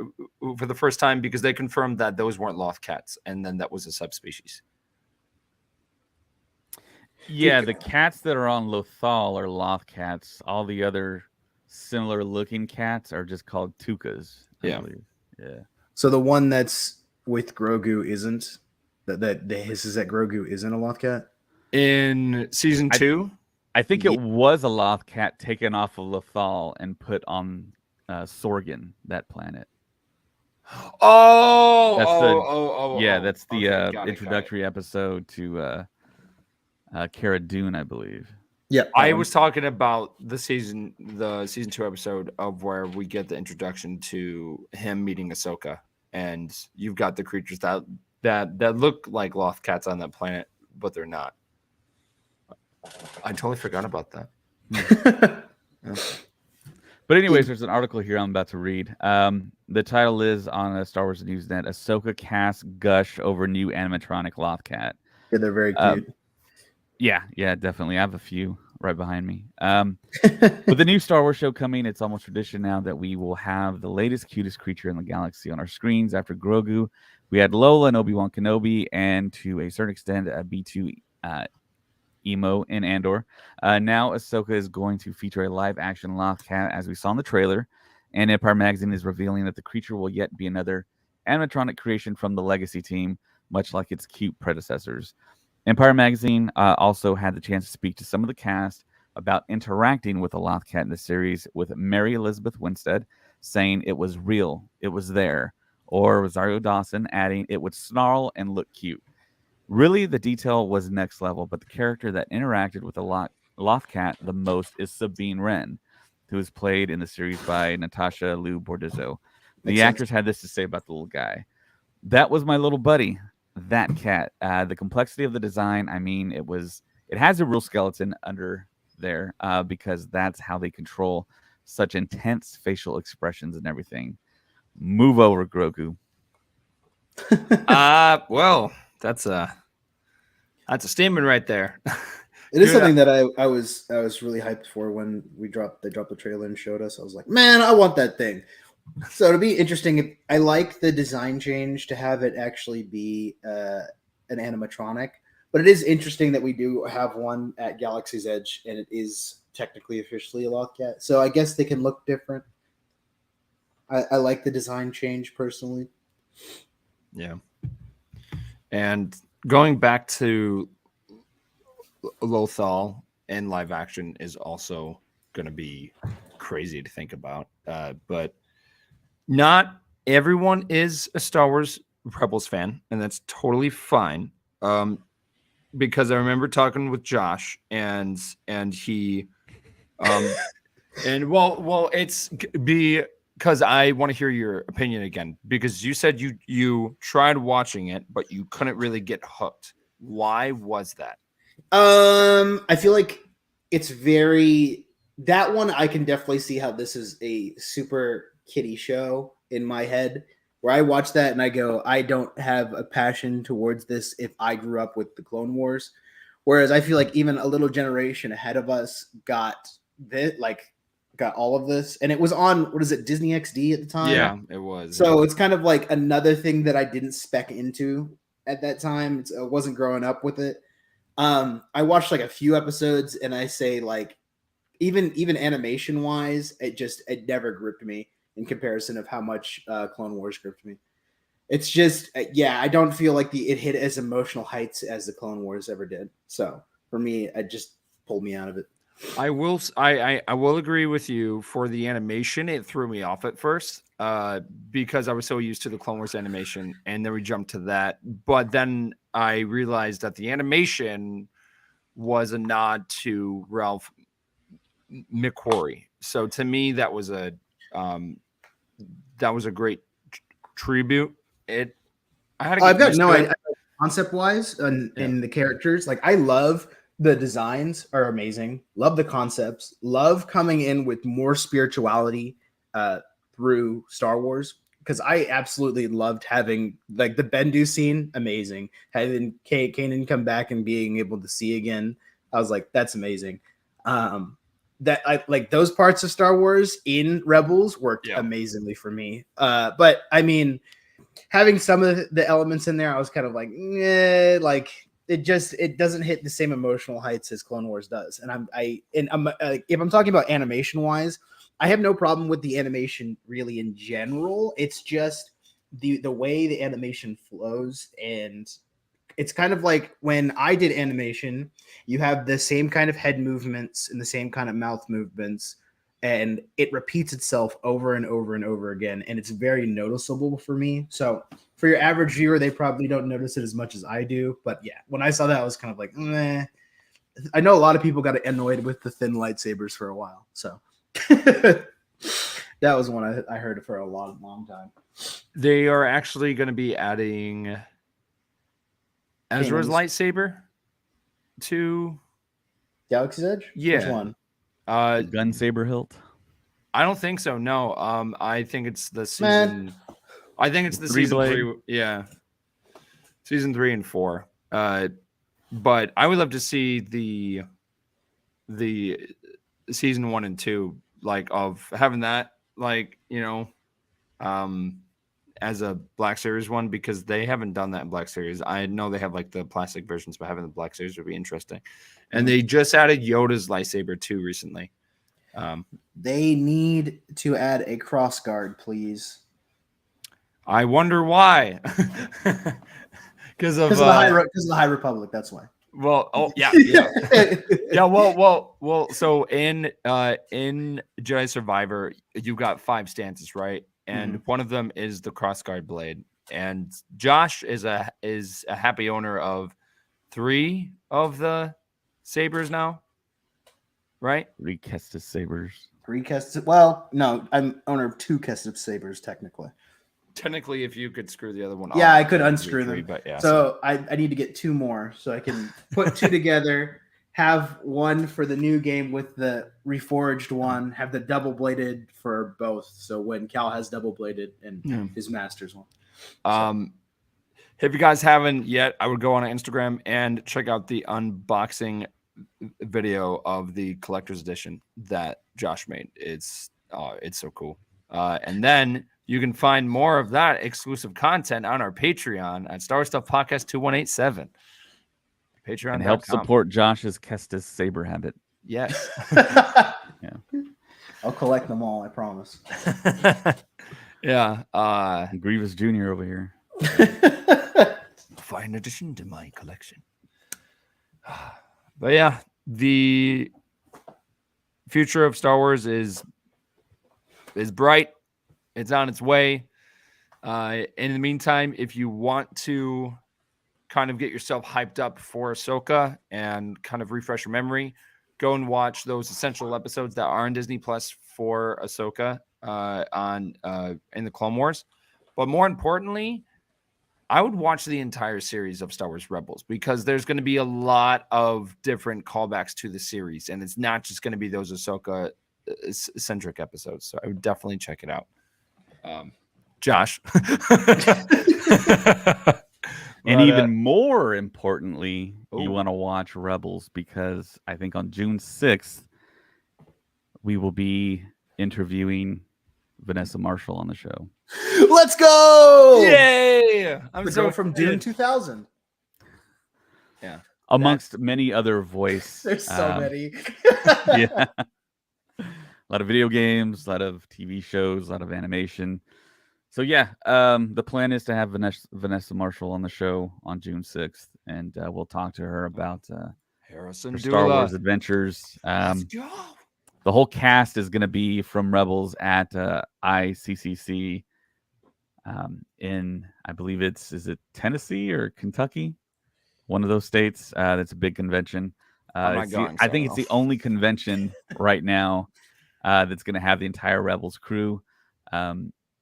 for the first time? Because they confirmed that those weren't Loth cats, and then that was a subspecies.
Yeah, the cats that are on Lothal are Loth cats. All the other similar looking cats are just called Tukas. I believe. Yeah.
So the one that's with Grogu isn't that the hisses at Grogu isn't a Lothcat?
In season 2?
I think it was a Loth cat taken off of Lothal and put on Sorgan, that planet. That's the introductory episode to Cara Dune, I believe.
Yeah,
I was talking about the season 2 episode of where we get the introduction to him meeting Ahsoka, and you've got the creatures that look like Loth cats on that planet, but they're not. I totally forgot about that.
Yeah. But anyways, there's an article here I'm about to read. The title is on Star Wars Newsnet: Ahsoka cast gush over new animatronic Loth cat.
Yeah, they're very cute.
Yeah, definitely. I have a few right behind me. With the new Star Wars show coming, it's almost tradition now that we will have the latest, cutest creature in the galaxy on our screens. After Grogu, we had Lola and Obi-Wan Kenobi, and to a certain extent, B2 Emo in Andor. Now Ahsoka is going to feature a live-action Loth cat, as we saw in the trailer, and Empire Magazine is revealing that the creature will yet be another animatronic creation from the Legacy team, much like its cute predecessors. Empire Magazine also had the chance to speak to some of the cast about interacting with a Loth cat in the series, with Mary Elizabeth Winstead saying it was real, it was there, or Rosario Dawson adding it would snarl and look cute. Really, the detail was next level, but the character that interacted with the Loth cat the most is Sabine Wren, who is played in the series by Natasha Liu Bordizzo. The actress had this to say about the little guy. That was my little buddy, that cat. The complexity of the design, I mean, it has a real skeleton under there because that's how they control such intense facial expressions and everything. Move over, Grogu.
Well, that's a statement right there.
It is something that I was really hyped for when they dropped the trailer and showed us. I was like, man, I want that thing. So it'll be interesting. I like the design change to have it actually be an animatronic, but it is interesting that we do have one at Galaxy's Edge, and it is technically officially a Lothcat. So I guess they can look different. I like the design change personally.
Yeah. And going back to Lothal in live action is also going to be crazy to think about. But not everyone is a Star Wars Rebels fan, and that's totally fine. Because I remember talking with Josh, and he, and well, it's because I want to hear your opinion again, because you said you tried watching it, but you couldn't really get hooked. Why was that?
I feel like it's that one. I can definitely see how this is a super kiddie show in my head, where I watch that and I go, I don't have a passion towards this if I grew up with the Clone Wars. Whereas I feel like even a little generation ahead of us got all of this, and it was on, what is it, Disney XD at the time?
Yeah, it was.
So it's kind of like another thing that I didn't spec into at that time. I wasn't growing up with it. I watched like a few episodes, and I say, like, even animation wise, it never gripped me in comparison of how much Clone Wars gripped me. It's just, I don't feel like it hit as emotional heights as the Clone Wars ever did. So for me, it just pulled me out of it.
I will agree with you. For the animation, it threw me off at first because I was so used to the Clone Wars animation, and then we jumped to that. But then I realized that the animation was a nod to Ralph McQuarrie. So to me, that was a great tribute. I had to
I've
get
got
used
no
to it.
idea concept wise and
Yeah.
in the characters. Like I love the designs are amazing. Love the concepts. Love coming in with more spirituality through Star Wars because I absolutely loved having like the Bendu scene. Amazing. Having Kanan come back and being able to see again. I was like, that's amazing. That I like those parts of Star Wars in Rebels worked
Yeah.
amazingly for me. But I mean, having some of the elements in there, I was kind of like, like it doesn't hit the same emotional heights as Clone Wars does. And I'm if I'm talking about animation wise, I have no problem with the animation really in general. It's just the way the animation flows, and it's kind of like when I did animation, you have the same kind of head movements and the same kind of mouth movements, and it repeats itself over and over and over again, and it's very noticeable for me. So for your average viewer, they probably don't notice it as much as I do. But yeah, when I saw that, I was kind of like, meh. I know a lot of people got annoyed with the thin lightsabers for a while, so that was one I heard for a long time.
They are actually going to be adding Ezra's
Kanan's
lightsaber to
Galaxy's Edge.
Yeah.
Which one?
Gun saber hilt.
I don't think so. No. I think it's the
Man.
season. I think it's the
Three
season
blade.
3. Yeah. Season 3 and 4. But I would love to see the season 1 and 2, like of having that, like, you know, as a Black Series one, because they haven't done that in Black Series. I know they have like the plastic versions, but having the Black Series would be interesting. And they just added Yoda's lightsaber too recently.
They need to add a cross guard, please.
I wonder why. Because of
the High Republic. That's why.
Well, oh yeah, yeah. Well. So in Jedi Survivor, you got 5 stances, right? And one of them is the crossguard blade. And Josh is a happy owner of 3 of the sabers now, right?
3 Kestis sabers.
3 Kestis. Well, no, I'm owner of 2 Kestis sabers technically.
Technically, if you could screw the other one off.
Yeah, I could
it would be
unscrew
3,
them.
But yeah,
so I need to get 2 more so I can put 2 together, have one for the new game with the reforged one, have the double bladed for both. So when Cal has double bladed and his master's one.
If you guys haven't yet, I would go on Instagram and check out the unboxing video of the collector's edition that Josh made. It's so cool. And then you can find more of that exclusive content on our Patreon at Star Wars Stuff Podcast 2187. Patreon
And help support Josh's Kestis saber habit.
Yes.
Yeah. I'll collect them all, I promise.
Yeah.
Grievous Jr. over here.
Fine addition to my collection. But yeah, the future of Star Wars is bright. It's on its way. In the meantime, if you want to kind of get yourself hyped up for Ahsoka and kind of refresh your memory, go and watch those essential episodes that are on Disney Plus for Ahsoka in the Clone Wars. But more importantly, I would watch the entire series of Star Wars Rebels, because there's going to be a lot of different callbacks to the series, and it's not just going to be those Ahsoka centric episodes. So I would definitely check it out. Josh.
And even more importantly, you want to watch Rebels, because I think on June 6th, we will be interviewing Vanessa Marshall on the show.
Let's go!
Yay! I'm
the
so
girl from Dune 2000.
Yeah.
Amongst many other voice.
There's so many.
Yeah. A lot of video games, a lot of TV shows, a lot of animation. So yeah, the plan is to have Vanessa Marshall on the show on June 6th, and we'll talk to her about her Star Wars adventures. The whole cast is going to be from Rebels at ICCC in, I believe is it Tennessee or Kentucky? One of those states. That's a big convention. I think it's the only convention right now that's going to have the entire Rebels crew.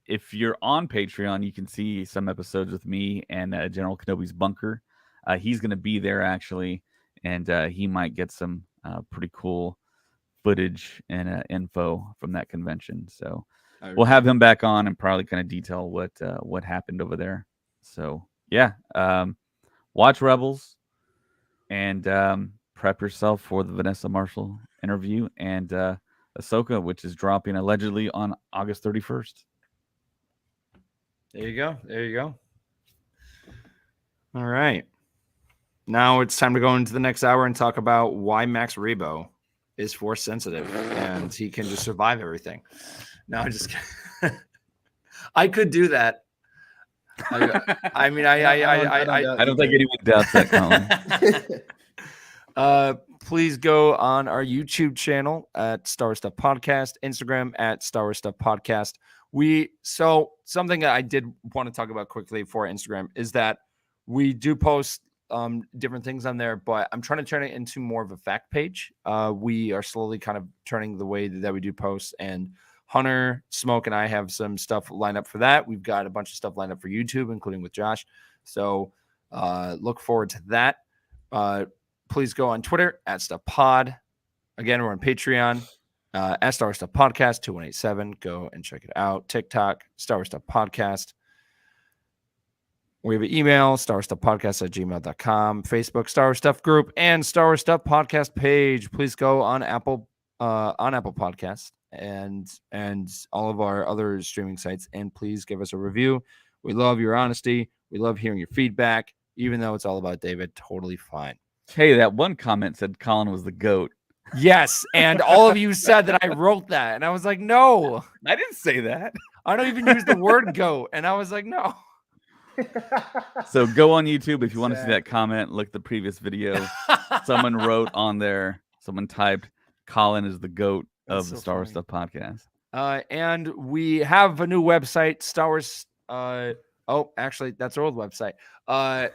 if you're on Patreon, you can see some episodes with me and General Kenobi's bunker. He's going to be there actually, and he might get some pretty cool footage and info from that convention. So we'll have him back on and probably kind of detail what happened over there. So yeah, watch Rebels and prep yourself for the Vanessa Marshall interview and Ahsoka, which is dropping allegedly on August 31st.
There you go. There you go. All right. Now it's time to go into the next hour and talk about why Max Rebo is force sensitive and he can just survive everything. No, I just I could do that. I mean,
I don't think anyone doubts that, Colin.
Please go on our YouTube channel at Star Wars Stuff Podcast, Instagram at Star Wars Stuff Podcast. So something that I did want to talk about quickly for Instagram is that we do post different things on there, but I'm trying to turn it into more of a fact page. We are slowly kind of turning the way that we do posts, and Hunter, Smoke, and I have some stuff lined up for that. We've got a bunch of stuff lined up for YouTube, including with Josh. So look forward to that. Please go on Twitter at StuffPod. Again, we're on Patreon at Star Wars Stuff Podcast 2187. Go and check it out. TikTok, Star Wars Stuff Podcast. We have an email, starwarstuffpodcast@gmail.com, Facebook, Star Wars Stuff Group, and Star Wars Stuff Podcast page. Please go on Apple Podcasts and all of our other streaming sites, and please give us a review. We love your honesty. We love hearing your feedback, even though it's all about David. Totally fine.
Hey, that one comment said Colin was the GOAT.
Yes, and all of you said that I wrote that, and I was like, no.
I didn't say that.
I don't even use the word GOAT, and I was like, no.
So go on YouTube if you want to see that comment. Look at the previous video. Someone wrote on there, someone typed, Colin is the GOAT of the Star Wars Stuff Podcast.
And we have a new website, Star Wars. Actually, that's our old website. Our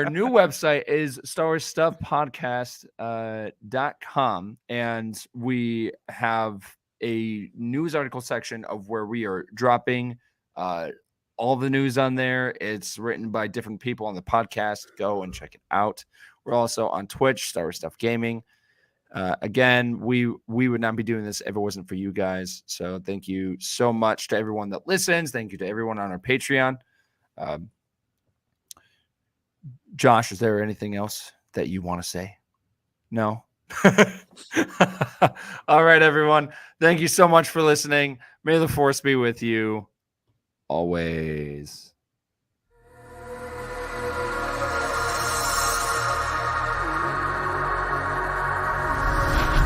new website is StarWarsStuffPodcast.com, and we have a news article section of where we are dropping all the news on there. It's written by different people on the podcast. Go and check it out. We're also on Twitch, Star Wars Stuff Gaming. Again, we would not be doing this if it wasn't for you guys. So thank you so much to everyone that listens. Thank you to everyone on our Patreon. Josh, is there anything else that you want to say? No? All right, everyone. Thank you so much for listening. May the Force be with you always.